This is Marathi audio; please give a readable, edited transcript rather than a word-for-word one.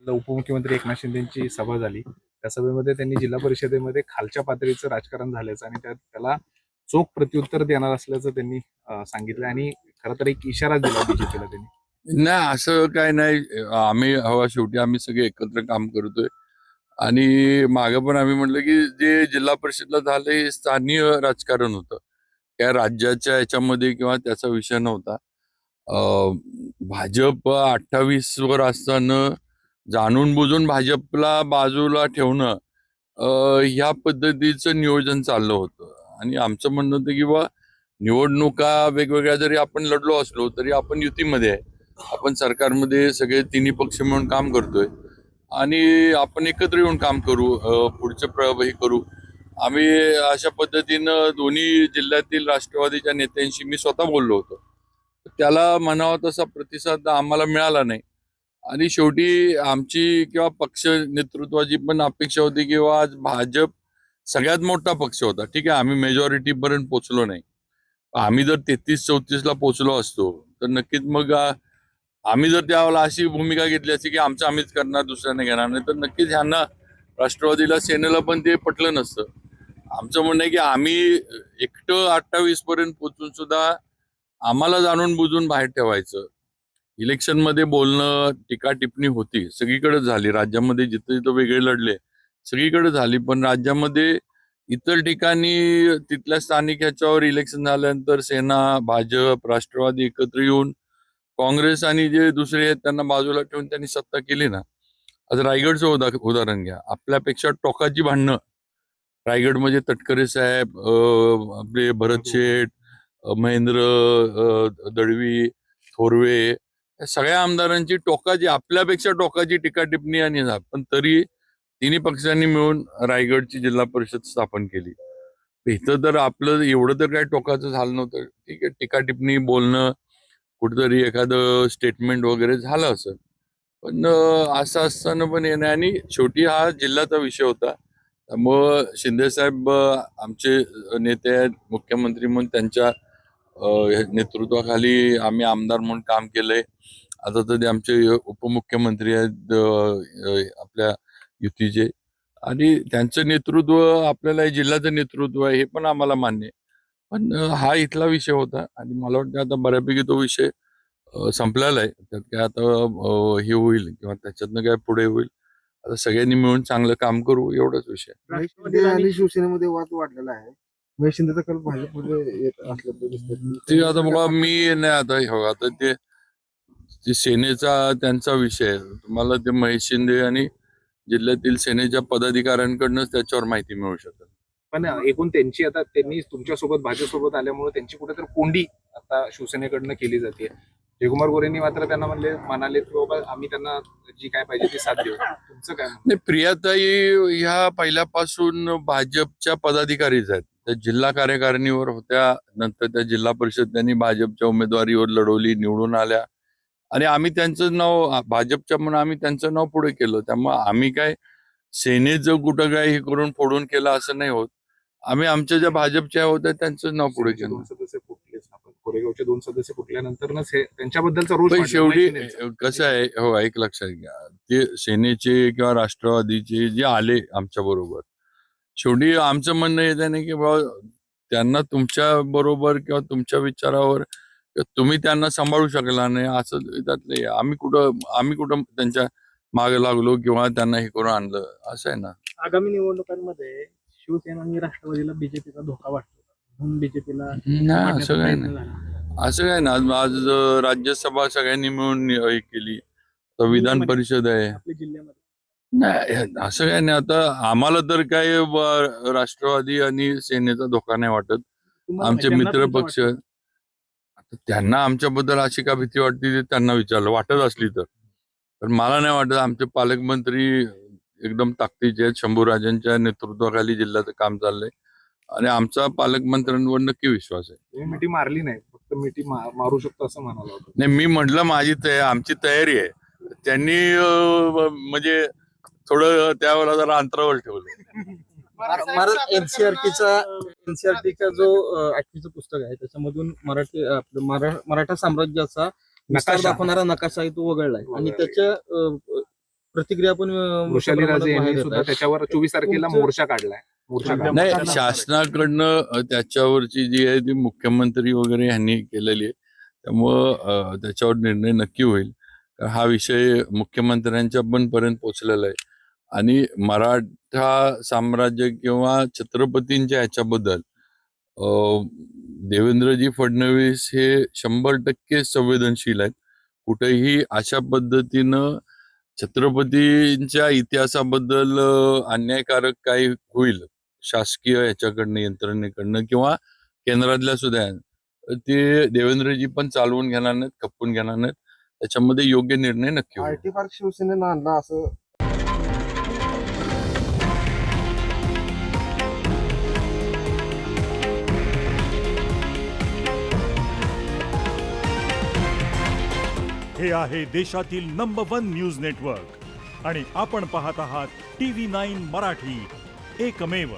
उपमुख्यमंत्री एकनाथ शिंदेची सभा झाली. त्या सभेमध्ये त्यांनी जिल्हा परिषदेमध्ये खालच्या पातळीचं राजकारण झाल्याचं आणि त्याला चोख प्रत्युत्तर देणार असल्याचं त्यांनी सांगितलं आणि खरं तर एक इशारा दिला बीजेपीला त्यांनी. नाही, असं काय नाही. आम्ही शेवटी आम्ही सगळे एकत्र काम करतोय आणि मागे पण आम्ही म्हटलं की जे जिल्हा परिषदला झालं हे स्थानिक राजकारण होतं, त्या राज्याच्या याच्यामध्ये किंवा त्याचा विषय नव्हता. भाजप 28 वर असताना जाणून बुजून भाजपला बाजूला ठेवणं ह्या पद्धतीचं नियोजन चाललं होतं आणि आमचं म्हणणं होतं की बा निवडणुका वेगवेगळ्या जरी आपण लढलो असलो तरी आपण युतीमध्ये आहे, आपण सरकारमध्ये सगळे तिन्ही पक्ष मिळून काम करतोय आणि आपण एकत्र येऊन काम करू, पुढचं हे करू. आम्ही अशा पद्धतीनं दोन्ही जिल्ह्यातील राष्ट्रवादीच्या नेत्यांशी मी स्वतः बोललो होतो. त्याला म्हणावा तसा प्रतिसाद आम्हाला मिळाला नाही आणि शेवटी आमची किंवा पक्ष नेतृत्वाची पण अपेक्षा होती की आज भाजप सगळ्यात मोठा पक्ष होता, ठीक आहे, आम्ही मेजॉरिटी पर्यंत पोहोचलो नाही. आम्ही जर 33-34 ला पोहोचलो असतो तर नक्कीच मग आम्ही जर त्यावेळेला अशी भूमिका घेतली असती की आमचं आम्हीच करणार, दुसऱ्याने घेणार नाही, तर नक्कीच ह्यांना राष्ट्रवादीला सेनेला पण ते पटलं नसतं. आमचं म्हणणं आहे की आम्ही एकटं 28 पर्यंत पोहोचून सुद्धा आम्हाला जाणून बुजून बाहेर ठेवायचं. इलेक्शन मध्ये बोलणं, टीका टिप्पणी होती, सगळीकडे झाली, राज्यामध्ये जिथं जिथं वेगळे लढले सगळीकडे झाली, पण राज्यामध्ये इतर ठिकाणी तिथल्या स्थानिक ह्याच्यावर इलेक्शन झाल्यानंतर सेना, भाजप, राष्ट्रवादी एकत्र येऊन काँग्रेस आणि जे दुसरे आहेत त्यांना बाजूला ठेवून त्यांनी सत्ता केली ना. आज रायगडचं उदाहरण घ्या, आपल्यापेक्षा टोकाची भांडणं रायगडमध्ये तटकरे साहेब, आपले भरत शेठ, महेंद्र दळवी, थोरवे, या सगळ्या आमदारांची टोकाची, आपल्यापेक्षा टोकाची टीका टिप्पणी आणि पण तरी तिन्ही पक्षांनी मिळून रायगडची जिल्हा परिषद स्थापन केली. इथं तर आपलं एवढं तर काही टोकाचं झालं नव्हतं, ठीक आहे, टीका टिप्पणी बोलणं, कुठेतरी एखादं स्टेटमेंट वगैरे झालं असेल, पण असं असताना पण हे नाही. आणि शेवटी हा जिल्ह्याचा विषय होता, त्यामुळं शिंदेसाहेब आमचे नेते आहेत, मुख्यमंत्री म्हणून त्यांच्या नेतृत्वाखाली आम्ही आमदार म्हणून काम केलंय. आता तर ते आमचे उपमुख्यमंत्री आहेत आपल्या युतीचे, आणि त्यांचं नेतृत्व आपल्याला जिल्ह्याचं नेतृत्व आहे हे पण आम्हाला मान्य आहे. पण हा इथला विषय होता आणि मला वाटतं आता बऱ्यापैकी तो विषय संपलेला आहे. त्यात काय आता हे होईल किंवा त्याच्यातनं काय पुढे होईल, आता सगळ्यांनी मिळून चांगलं काम करू, एवढाच विषय. राष्ट्रवादी आणि शिवसेनेमध्ये वाद वाढलेला आहे. महेश शिंदेचा कल भाजपमध्ये येत असल्याचं दिसतं. ते आता बघा, मी नाही आता ते सेनेचा त्यांचा विषय आहे. तुम्हाला ते महेश शिंदे आणि जिल्ह्यातील सेनेच्या पदाधिकाऱ्यांकडूनच त्याच्यावर माहिती मिळू शकेल. पण एकूण त्यांनी तुमच्यासोबत भाजपसोबत आल्यामुळे त्यांची कुठेतरी कोंडी आता शिवसेनेकडनं केली जाते. जयकुमार गोरेंनी मात्र त्यांना म्हणाले की बाबा आम्ही त्यांना जी काय पाहिजे ती साथ देऊ. तुमचं काय? नाही, प्रियाताई ह्या पहिल्यापासून भाजपच्या पदाधिकारीच आहेत. त्या जिल्हा कार्यकारिणीवर होत्या, नंतर त्या जिल्हा परिषद त्यांनी भाजपच्या उमेदवारीवर लढवली, निवडून आल्या आणि आम्ही त्यांचं नाव भाजपच्या म्हणून आम्ही त्यांचं नाव पुढे केलं. त्यामुळे आम्ही काय सेनेचं कुठं काय हे करून फोडून केलं असं नाही होत. आम्ही आमच्या ज्या भाजपच्या होत्या त्यांचं नाव पुढे केलं. 2 सदस्य फुटलेच, आपण कोरेगावचे 2 सदस्य फुटल्यानंतरच हे त्यांच्याबद्दलचा रोष पण शेवटी कसं आहे, हो, एक लक्षात घ्या, ते सेनेचे किंवा राष्ट्रवादीचे जे आले आमच्या बरोबर, शेवटी आमचं म्हणणं येत नाही की बाबा त्यांना तुमच्या बरोबर किंवा तुमच्या विचारावर तुम्ही त्यांना सांभाळू शकला नाही असं त्यातले. आम्ही कुठं त्यांच्या मागे लागलो किंवा त्यांना हे करून आणलं असं आहे ना. आगामी निवडणुकांमध्ये शिवसेना आणि राष्ट्रवादीला बीजेपीचा धोका वाटतो, म्हणून बीजेपीला नाही, असं काय ना. आज राज्यसभा सगळ्यांनी मिळून हे केली, तर विधान परिषद आहे आपल्या जिल्ह्यामध्ये. नाही, असं काय नाही. आता आम्हाला तर काय राष्ट्रवादी आणि सेनेचा धोका नाही वाटत. आमचे मित्र पक्ष, त्यांना आमच्याबद्दल अशी का भीती वाटते ते त्यांना विचारलं, वाटत असली तर. पण मला नाही वाटत. आमचे पालकमंत्री एकदम ताकदीचे आहेत, शंभूराजांच्या नेतृत्वाखाली जिल्ह्याचं काम चाललंय आणि आमचा पालकमंत्र्यांवर नक्की विश्वास आहे. मिठी मारली नाही, फक्त मिठी मारू शकतो असं म्हणाला होतं. नाही, मी म्हटलं आमची तयारी आहे. त्यांनी म्हणजे थोडं त्यावेळेला जरा अंतरावर ठेवलं. एनसीआरटीचा जो आठवीचं पुस्तक आहे त्याच्यामधून मराठा साम्राज्याचा विस्तार दाखवणारा नकाशा आहे तो वगळलाय आणि त्याच्या प्रतिक्रिया पण वृषाली राजे यांनी बाहेर सुद्धा येतात. त्याच्यावर 24 तारखेला तुमचं- मोर्चा काढलाय. नाही, शासनाकडनं त्याच्यावरची जी आहे ती मुख्यमंत्री वगैरे यांनी केलेली आहे. त्यामुळं त्याच्यावर निर्णय नक्की होईल. कारण हा विषय मुख्यमंत्र्यांच्या पण पर्यंत पोहोचलेला आहे आणि मराठा साम्राज्य किंवा छत्रपतींच्या ह्याच्याबद्दल देवेंद्रजी फडणवीस हे 100% संवेदनशील आहेत. कुठेही अशा पद्धतीनं छत्रपतींच्या इतिहासाबद्दल अन्यायकारक काही होईल शासकीय ह्याच्याकडनं, यंत्रणेकडनं किंवा केंद्रातल्या सुद्धा, ते देवेंद्रजी पण चालवून घेणार नाहीत, खपवून घेणार नाहीत. त्याच्यामध्ये योग्य निर्णय नक्की होईल. आयटी पार्क शिवसेनेनं आणला असं हे आहे देशातील नंबर 1 न्यूज नेटवर्क आणि आपण पाहत आहात TV9 मराठी, एकमेव.